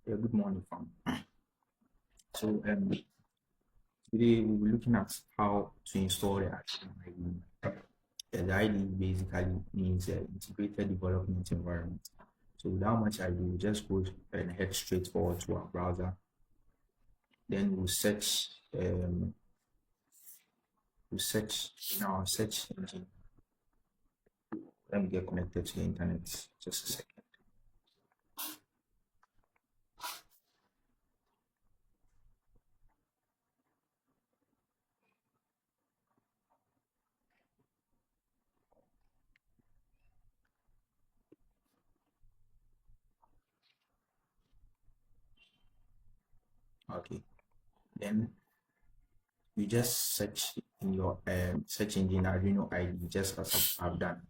Yeah, good morning, fam. So, today we'll be looking at how to install the Arduino IDE. The IDE basically means integrated development environment. So, without much ado, we'll just go and head straight forward to our browser. Then we'll search in our search engine. Let me get connected to the internet. Just a second. Okay. Then you just search in your search engine Arduino IDE, just as I've done.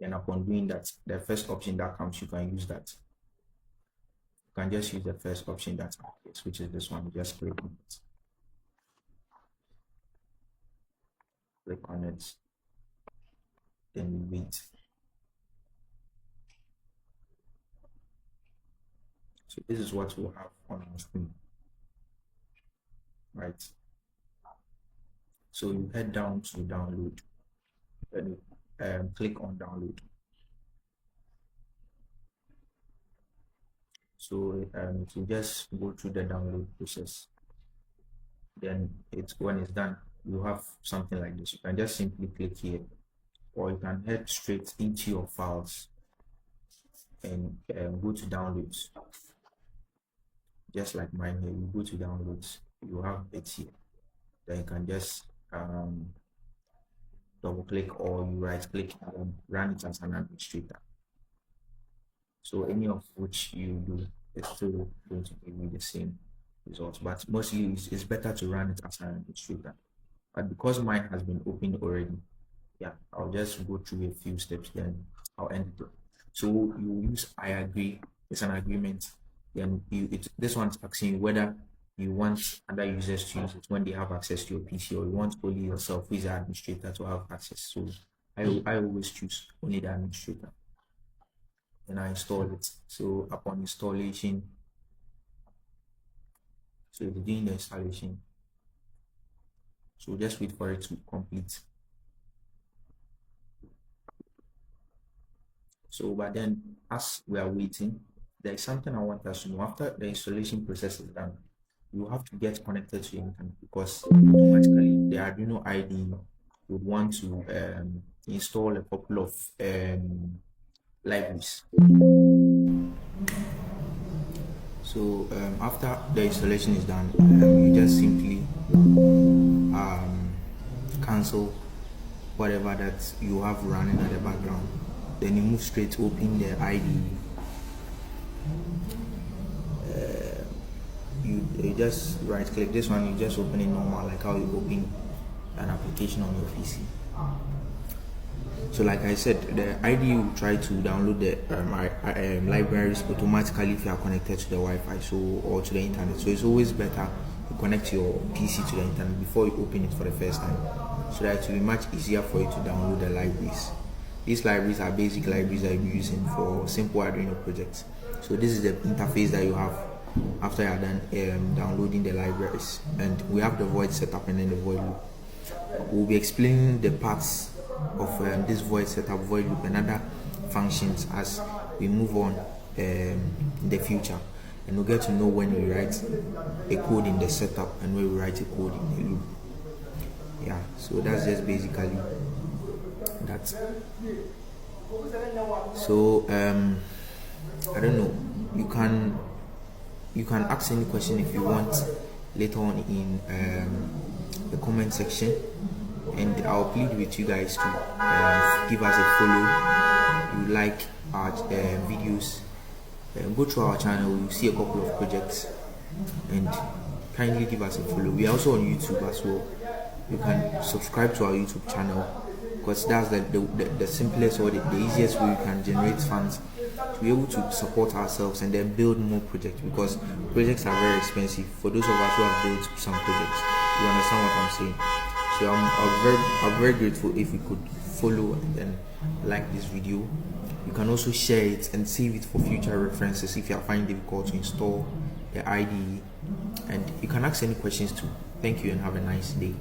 Then upon doing that, the first option that comes, you can use that. You can just use the first option that appears, which is this one. Just click on it. Click on it. Then you wait. So this is what we'll have on our screen. Right. So you head down to download. Then you click on download. So it will just go through the download process. Then when it's done, you have something like this. You can just simply click here, or you can head straight into your files and go to downloads. Just like mine here, you go to downloads, you have it here. Then you can just double click, or you right click and run it as an administrator. So any of which you do is still going to give you the same results, but mostly it's better to run it as an administrator. But because mine has been opened already, yeah, I'll just go through a few steps, then I'll end it. So you use I agree. It's an agreement. Then this one's asking you whether you want other users to use it when they have access to your PC, or you want only yourself, who is the administrator, to have access. So I always choose only the administrator. Then I install it. So upon installation, so it's doing the installation. So just wait for it to complete. So, but then as we are waiting, there is something I want us to know. After the installation process is done, you have to get connected to the internet, because automatically the Arduino IDE would want to install a couple of libraries. So after the installation is done, you just simply cancel whatever that you have running at the background. Then you move straight to open the IDE. You just right click this one, you just open it normal, like how you open an application on your PC. So like I said, the IDE will try to download the libraries automatically if you are connected to the Wi-Fi, or to the internet. So it's always better to connect your PC to the internet before you open it for the first time, so that it will be much easier for you to download the libraries. These libraries are basic libraries that you'll be using for simple Arduino projects. So this is the interface that you have after you're done downloading the libraries. And we have the void setup and then the void loop. We'll be explaining the parts of this void setup, void loop, and other functions as we move on in the future. And we'll get to know when we write a code in the setup and when we write a code in the loop. Yeah, so that's just basically that. So I don't know, you can ask any question if you want later on in the comment section, and I'll plead with you guys to give us a follow. You like our videos, go to our channel, you'll see a couple of projects, and kindly give us a follow. We are also on YouTube as well. You can subscribe to our YouTube channel, because that's the simplest or the easiest way we can generate funds to be able to support ourselves and then build more projects, because projects are very expensive. For those of us who have built some projects, you understand what I'm saying. So I'm very grateful if we could follow and then like this video. You can also share it and save it for future references if you are finding it difficult to install the IDE, and you can ask any questions too. Thank you and have a nice day.